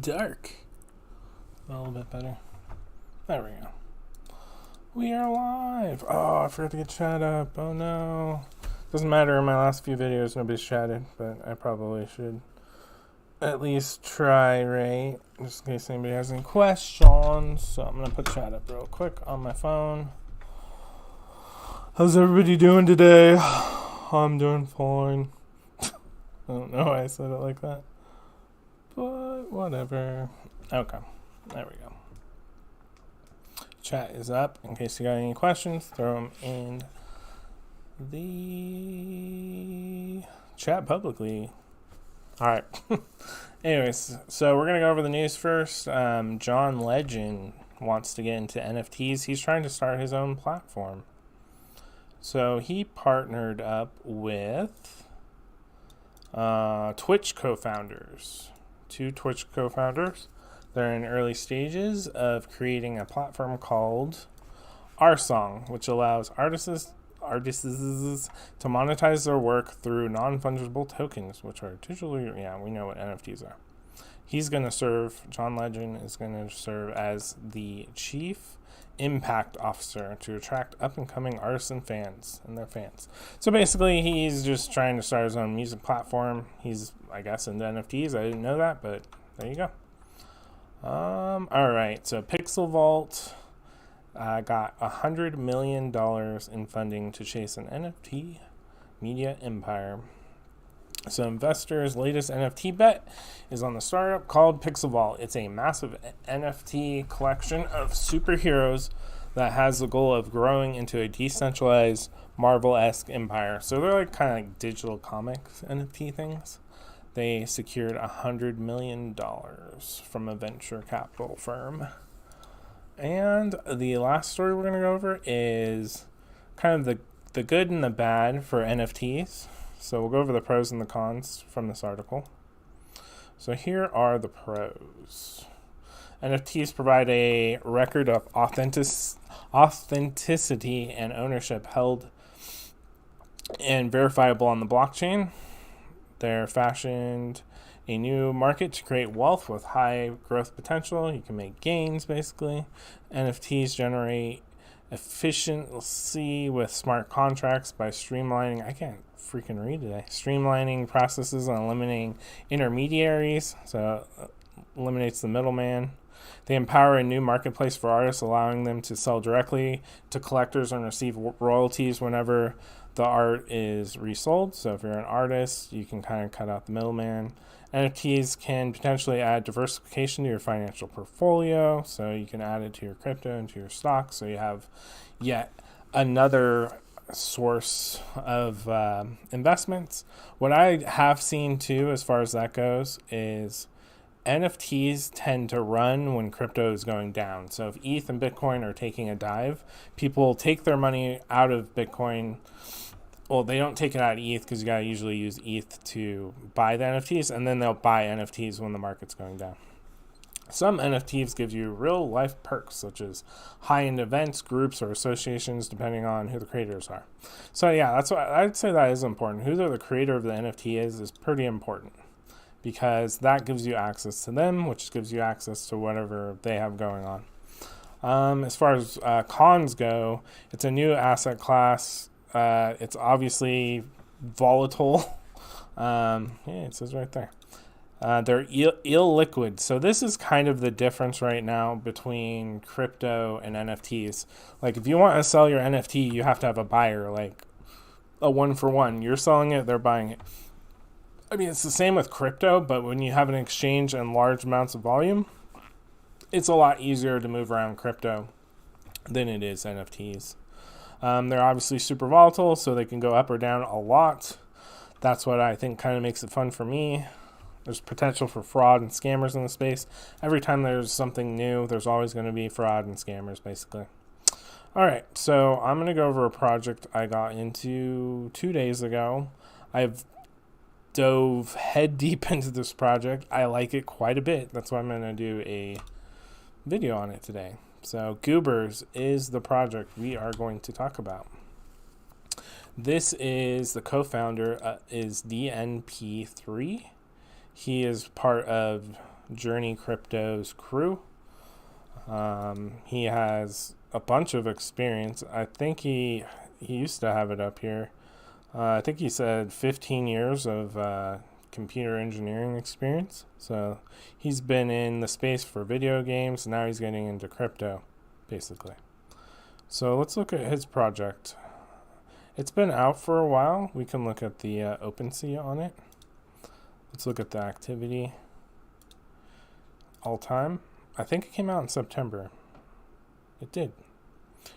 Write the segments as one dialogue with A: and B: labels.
A: dark. A little bit better. There we go. We are live. Oh, I forgot to get chat up. Oh no. Doesn't matter, in my last few videos nobody's chatted, but I probably should at least try, right? Just in case anybody has any questions. So I'm going to put chat up real quick on my phone. How's everybody doing today? I'm doing fine. I don't know why I said it like that. But whatever. Okay. There we go. Chat is up. In case you got any questions, throw them in the chat publicly. All right. Anyways, so we're going to go over the news first. John Legend wants to get into NFTs. He's trying to start his own platform. So he partnered up with Twitch co-founders. Two Twitch co-founders. They're in early stages of creating a platform called Rsong, which allows artists to monetize their work through non-fungible tokens, which are digitally, we know what NFTs are. John Legend is going to serve as the chief impact officer to attract up-and-coming artists and their fans. So basically, he's just trying to start his own music platform. He's, I guess, into NFTs. I didn't know that, but there you go. All right, so Pixel Vault got $100 million in funding to chase an NFT media empire. So investors' latest NFT bet is on the startup called Pixel Vault. It's a massive NFT collection of superheroes that has the goal of growing into a decentralized Marvel-esque empire. So they're like kind of like digital comics NFT things. They secured $100 million from a venture capital firm. And the last story we're going to go over is kind of the good and the bad for NFTs. So we'll go over the pros and the cons from this article. So here are the pros. NFTs provide a record of authenticity and ownership held and verifiable on the blockchain. They're fashioned a new market to create wealth with high growth potential. You can make gains, basically. NFTs generate efficiency with smart contracts by streamlining, I can't freaking read today, streamlining processes and eliminating intermediaries, so eliminates the middleman. They empower a new marketplace for artists, allowing them to sell directly to collectors and receive royalties whenever the art is resold. So if you're an artist, you can kind of cut out the middleman. NFTs can potentially add diversification to your financial portfolio. So you can add it to your crypto and to your stocks. So you have yet another source of investments. What I have seen too, as far as that goes, is NFTs tend to run when crypto is going down. So if ETH and Bitcoin are taking a dive, people take their money out of Bitcoin. Well, they don't take it out of ETH because you got to usually use ETH to buy the NFTs, and then they'll buy NFTs when the market's going down. Some NFTs give you real life perks, such as high-end events, groups, or associations, depending on who the creators are. So yeah, that's what I'd say that is important. Who the creator of the NFT is pretty important, because that gives you access to them, which gives you access to whatever they have going on. As far as cons go, it's a new asset class. It's obviously volatile. It says right there. They're illiquid. So this is kind of the difference right now between crypto and NFTs. Like if you want to sell your NFT, you have to have a buyer, like a one-for-one. You're selling it, they're buying it. I mean, it's the same with crypto, but when you have an exchange and large amounts of volume, it's a lot easier to move around crypto than it is NFTs. They're obviously super volatile, so they can go up or down a lot. That's what I think kind of makes it fun for me. There's potential for fraud and scammers in the space. Every time there's something new, there's always going to be fraud and scammers, basically. All right, so I'm going to go over a project I got into 2 days ago. I've dove head deep into this project. I like it quite a bit. That's why I'm going to do a video on it today. So Goobers is the project we are going to talk about. This is the co-founder is DNP3. He is part of Journey Crypto's crew. He has a bunch of experience. I think he used to have it up here. I think he said 15 years of computer engineering experience. So he's been in the space for video games. Now he's getting into crypto, basically. So let's look at his project. It's been out for a while. We can look at the OpenSea on it. Let's look at the activity. All time. I think it came out in September. It did.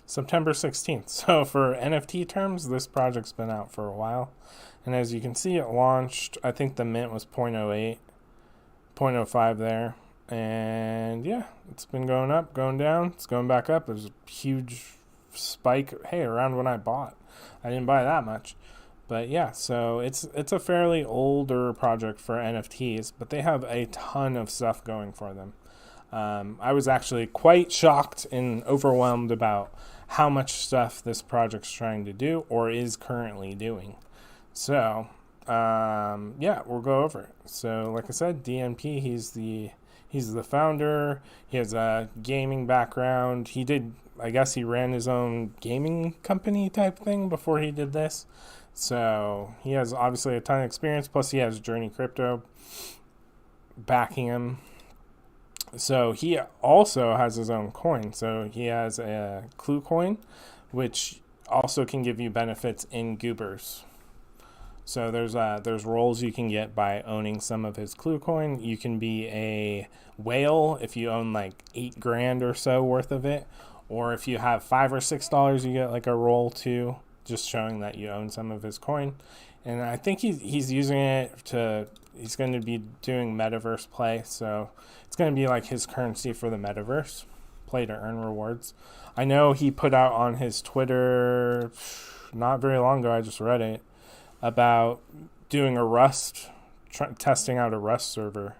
A: September 16th. So for NFT terms, this project's been out for a while. And as you can see, it launched, I think the mint was 0.08, 0.05 there. And yeah, it's been going up, going down. It's going back up. There's a huge spike, hey, around when I bought. I didn't buy that much. But yeah, so it's a fairly older project for NFTs, but they have a ton of stuff going for them. I was actually quite shocked and overwhelmed about how much stuff this project's trying to do or is currently doing. So, yeah, we'll go over it. So, like I said, DNP, he's the founder. He has a gaming background. I guess he ran his own gaming company type thing before he did this. So, he has obviously a ton of experience. Plus, he has Journey Crypto backing him. So he also has his own coin. So he has a Clue coin, which also can give you benefits in Goobers. So there's roles you can get by owning some of his Clue coin. You can be a whale if you own like $8,000 or so worth of it, or if you have $5 or $6, you get like a roll too, just showing that you own some of his coin. And I think he's using it to. He's going to be doing metaverse play, so it's going to be like his currency for the metaverse, play to earn rewards. I know he put out on his Twitter not very long ago, I just read it, about doing a Rust, testing out a Rust server.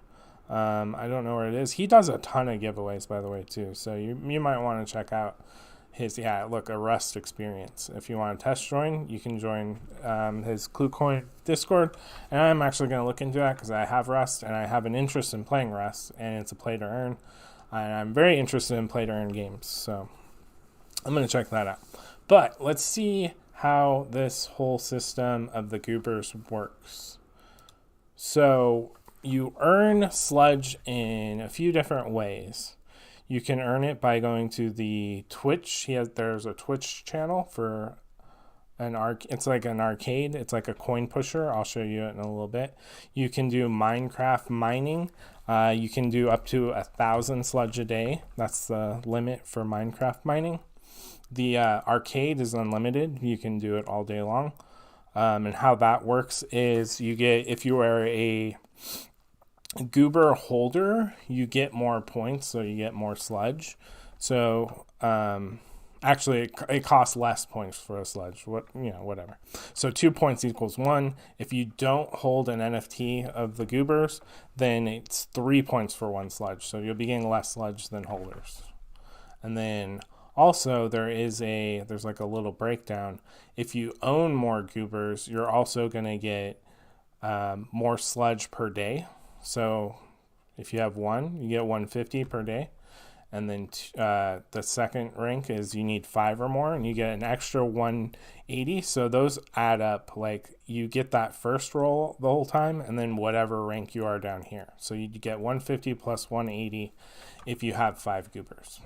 A: I don't know where it is. He does a ton of giveaways, by the way, too, so you might want to check out a Rust experience. If you want to test join, you can join his ClueCoin Discord. And I'm actually going to look into that because I have Rust and I have an interest in playing Rust, and it's a play to earn. And I'm very interested in play to earn games, so I'm going to check that out. But let's see how this whole system of the Goobers works. So you earn sludge in a few different ways. You can earn it by going to the Twitch. There's a Twitch channel for it's like an arcade. It's like a coin pusher. I'll show you it in a little bit. You can do Minecraft mining. You can do up to 1,000 sludge a day. That's the limit for Minecraft mining. The arcade is unlimited. You can do it all day long. And how that works is if you are a Goober holder, you get more points, so you get more sludge. So actually it costs less points for a sludge, whatever. So 2 points equals 1. If you don't hold an NFT of the Goobers, then it's 3 points for 1 sludge, so you'll be getting less sludge than holders. And then also there's like a little breakdown. If you own more Goobers, you're also going to get more sludge per day. So if you have 1, you get 150 per day. And then the second rank is you need 5 or more, and you get an extra 180. So those add up. Like you get that first roll the whole time, and then whatever rank you are down here. So you get 150 plus 180 if you have 5 Goobers.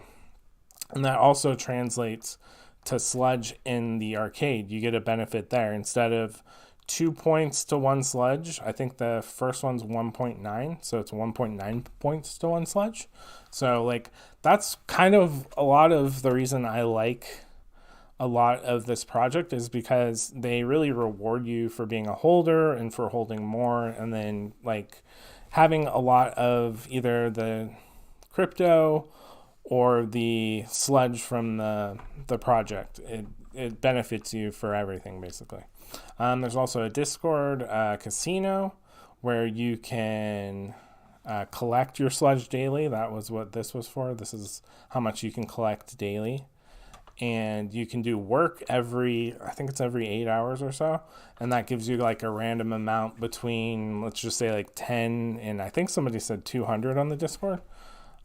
A: And that also translates to sludge in the arcade. You get a benefit there. Instead of 2 points to 1 sludge, I think the first one's 1.9, so it's 1.9 points to 1 sludge. So like that's kind of a lot of the reason I like a lot of this project, is because they really reward you for being a holder and for holding more, and then like having a lot of either the crypto or the sludge from the project. It benefits you for everything, basically. There's also a Discord casino where you can collect your sludge daily. That was what this was for. This is how much you can collect daily. and you can do work I think it's every 8 hours or so, and that gives you like a random amount between, let's just say, like 10 and I think somebody said 200 on the Discord.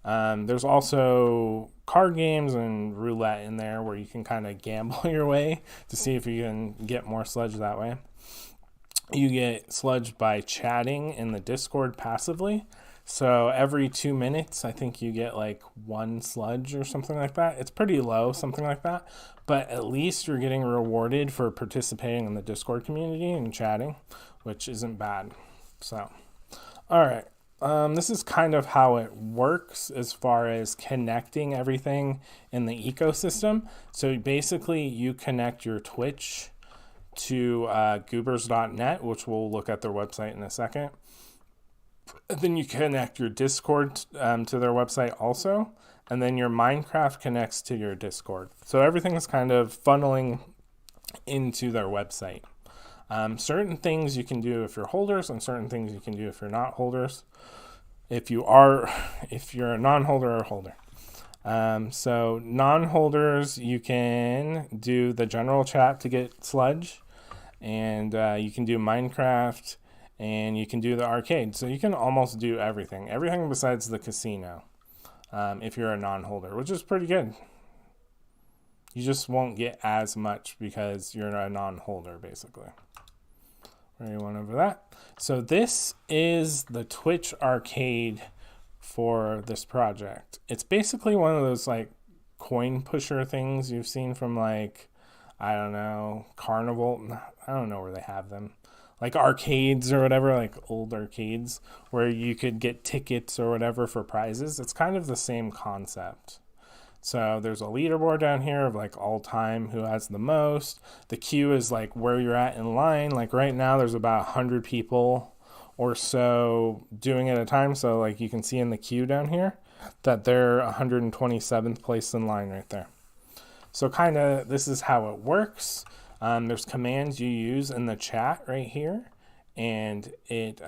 A: There's also card games and roulette in there where you can kind of gamble your way to see if you can get more sludge that way. You get sludge by chatting in the Discord passively. So every 2 minutes, I think you get like 1 sludge or something like that. It's pretty low, something like that. But at least you're getting rewarded for participating in the Discord community and chatting, which isn't bad. So, all right. This is kind of how it works as far as connecting everything in the ecosystem. So basically, you connect your Twitch to Goobers.net, which we'll look at their website in a second. And then you connect your Discord to their website also. And then your Minecraft connects to your Discord. So everything is kind of funneling into their website. Certain things you can do if you're holders, and certain things you can do if you're not holders. If you're a non-holder or holder. So non-holders, you can do the general chat to get sludge, and you can do Minecraft, and you can do the arcade. So you can almost do everything besides the casino, if you're a non-holder, which is pretty good. You just won't get as much because you're a non-holder, basically. Where you went over that. So this is the Twitch arcade for this project. It's basically one of those like coin pusher things you've seen from like, I don't know, Carnival. I don't know where they have them. Like arcades or whatever, like old arcades where you could get tickets or whatever for prizes. It's kind of the same concept. So there's a leaderboard down here of like all time who has the most. The queue is like where you're at in line. Like right now there's about 100 people or so doing at a time. So like you can see in the queue down here that they're 127th place in line right there. So kind of this is how it works. There's commands you use in the chat right here, and it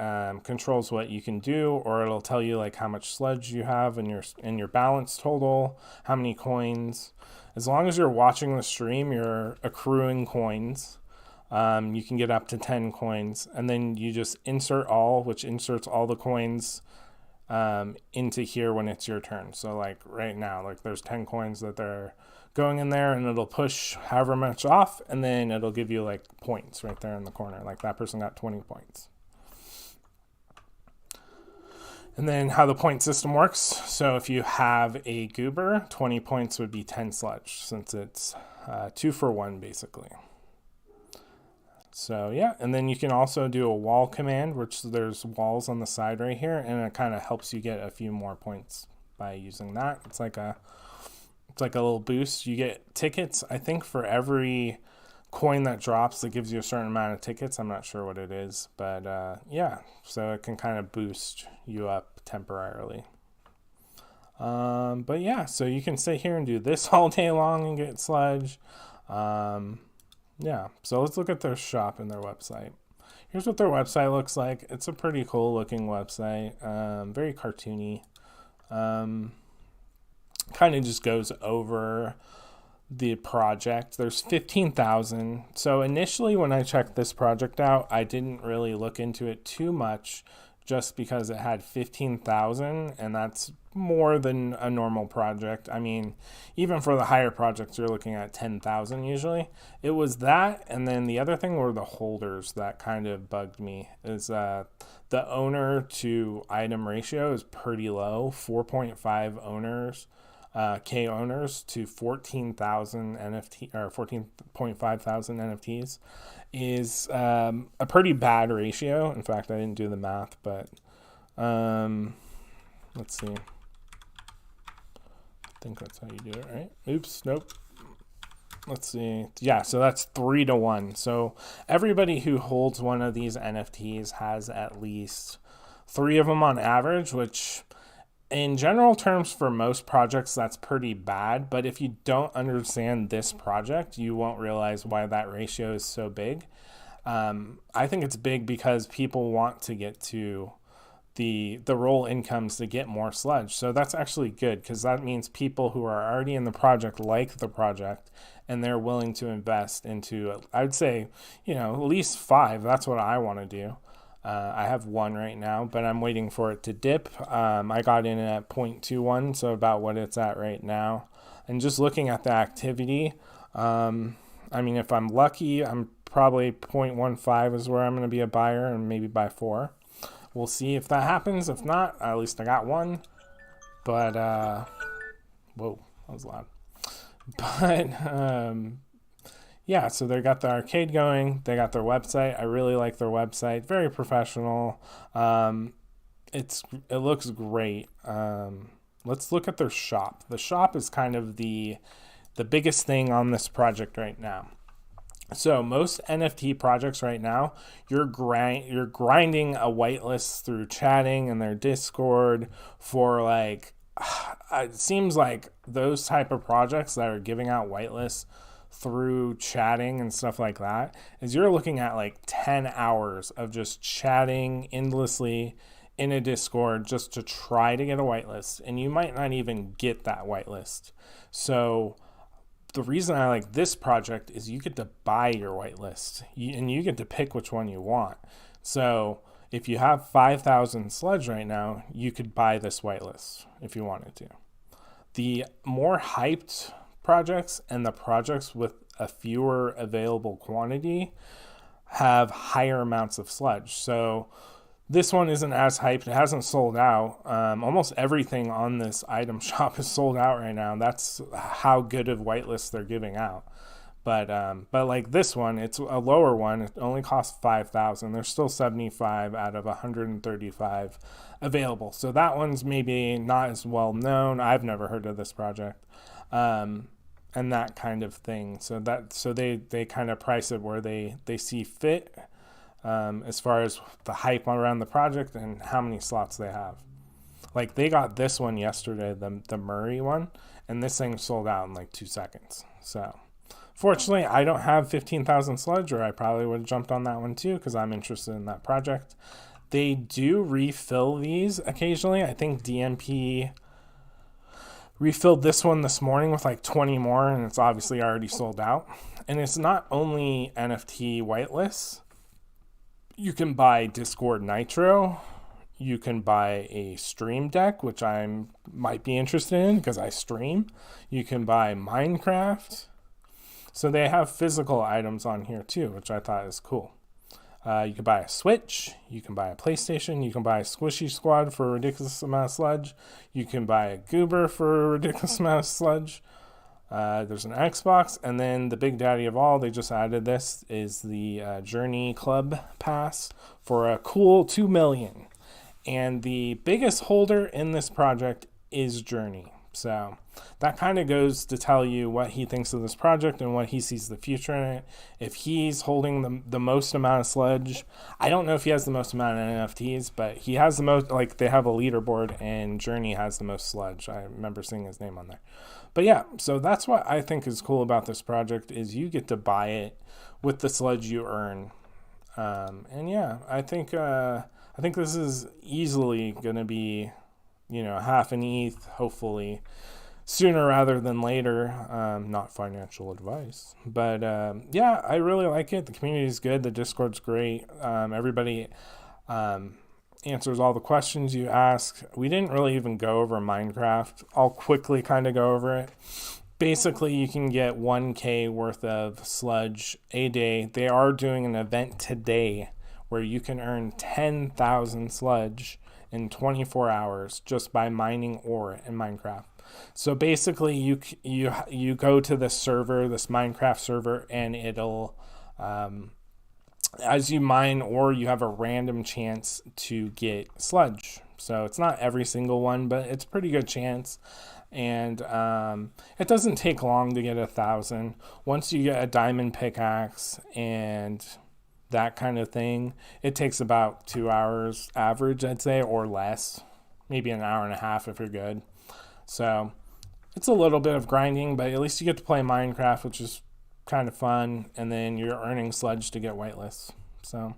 A: controls what you can do, or it'll tell you like how much sludge you have in your balance total, how many coins. As long as you're watching the stream, you're accruing coins. You can get up to 10 coins, and then you just insert all, which inserts all the coins into here when it's your turn. So like right now, like there's 10 coins that they're going in there, and it'll push however much off, and then it'll give you like points right there in the corner. Like that person got 20 points. And then how the point system works. So if you have a goober, 20 points would be 10 sludge, since it's 2 for 1 basically. So yeah, and then you can also do a wall command, which there's walls on the side right here, and it kind of helps you get a few more points by using that. It's like a little boost. You get tickets, I think, for every coin that drops that gives you a certain amount of tickets. I'm not sure what it is, but yeah, so it can kind of boost you up temporarily. But yeah, so you can sit here and do this all day long and get sludge. Yeah, so let's look at their shop and their website. Here's what their website looks like. It's a pretty cool looking website, very cartoony. Kind of just goes over the project. There's 15,000. So initially when I checked this project out, I didn't really look into it too much just because it had 15,000, and that's more than a normal project. I mean, even for the higher projects, you're looking at 10,000 usually. It was that, and then the other thing were the holders that kind of bugged me. Is the owner to item ratio is pretty low, 4.5 owners. K owners to 14,000 NFT or 14.5 thousand NFTs is a pretty bad ratio. In fact, I didn't do the math, but let's see. I think that's how you do it, right? Oops, nope. Let's see. Yeah, so that's 3 to 1. So everybody who holds one of these NFTs has at least 3 of them on average, which in general terms for most projects, that's pretty bad. But if you don't understand this project, you won't realize why that ratio is so big. I think it's big because people want to get to the role incomes to get more sludge. So that's actually good, because that means people who are already in the project like the project, and they're willing to invest into, I'd say, at least 5. That's what I want to do. I have 1 right now, but I'm waiting for it to dip. I got in at 0.21, so about what it's at right now. And just looking at the activity, if I'm lucky, I'm probably 0.15 is where I'm going to be a buyer, and maybe by 4. We'll see if that happens. If not, at least I got 1. But, whoa, that was loud. But, yeah, so they got the arcade going. They got their website. I really like their website. Very professional. It looks great. Let's look at their shop. The shop is kind of the biggest thing on this project right now. So most NFT projects right now, you're grinding a whitelist through chatting in their Discord for it seems like those type of projects that are giving out whitelists through chatting and stuff like that, is you're looking at 10 hours of just chatting endlessly in a Discord just to try to get a whitelist, and you might not even get that whitelist. So the reason I like this project is you get to buy your whitelist, and you get to pick which one you want. So if you have 5,000 sludge right now, you could buy this whitelist if you wanted to. The more hyped projects and the projects with a fewer available quantity have higher amounts of sludge. So this one isn't as hyped. It hasn't sold out. Almost everything on this item shop is sold out right now. That's how good of whitelists they're giving out. But like this one, it's a lower one. It only costs 5,000. There's still 75 out of 135 available. So that one's maybe not as well known. I've never heard of this project, and that kind of thing. So they kind of price it where they see fit. As far as the hype around the project and how many slots they have. They got this one yesterday, the Murray one, and this thing sold out in 2 seconds. So fortunately, I don't have 15,000 sludge, or I probably would have jumped on that one too, because I'm interested in that project. They do refill these occasionally. I think DMP refilled this one this morning with 20 more, and it's obviously already sold out. And it's not only NFT whitelists. You can buy Discord Nitro. You can buy a stream deck, which I might be interested in because I stream. You can buy Minecraft. So they have physical items on here too, which I thought is cool. You can buy a Switch. You can buy a PlayStation. You can buy a Squishy Squad for a ridiculous amount of sludge. You can buy a Goober for a ridiculous amount of sludge. There's an Xbox, and then the big daddy of all, they just added this, is the Journey Club Pass for a cool 2 million. And the biggest holder in this project is Journey. So that kind of goes to tell you what he thinks of this project and what he sees the future in it. If he's holding the most amount of sludge, I don't know if he has the most amount of NFTs, but he has the most, they have a leaderboard, and Journey has the most sludge. I remember seeing his name on there. But yeah, so that's what I think is cool about this project, is you get to buy it with the sludge you earn. And yeah, I think this is easily going to be, half an ETH, hopefully sooner rather than later. Not financial advice, but yeah, I really like it. The community is good. The Discord's great. Everybody answers all the questions you ask. We didn't really even go over Minecraft. I'll quickly kind of go over it. Basically, you can get 1K worth of sludge a day. They are doing an event today where you can earn 10,000 sludge in 24 hours just by mining ore in Minecraft. So basically, you go to this server, this Minecraft server, and it'll as you mine ore, you have a random chance to get sludge. So it's not every single one, but it's a pretty good chance. And it doesn't take long to get 1,000. Once you get a diamond pickaxe and that kind of thing, it takes about 2 hours average, I'd say, or less. Maybe an hour and a half if you're good. So it's a little bit of grinding, but at least you get to play Minecraft, which is kind of fun, and then you're earning sludge to get whitelists. So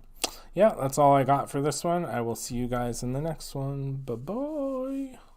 A: yeah, that's all I got for this one. I will see you guys in the next one. Bye bye.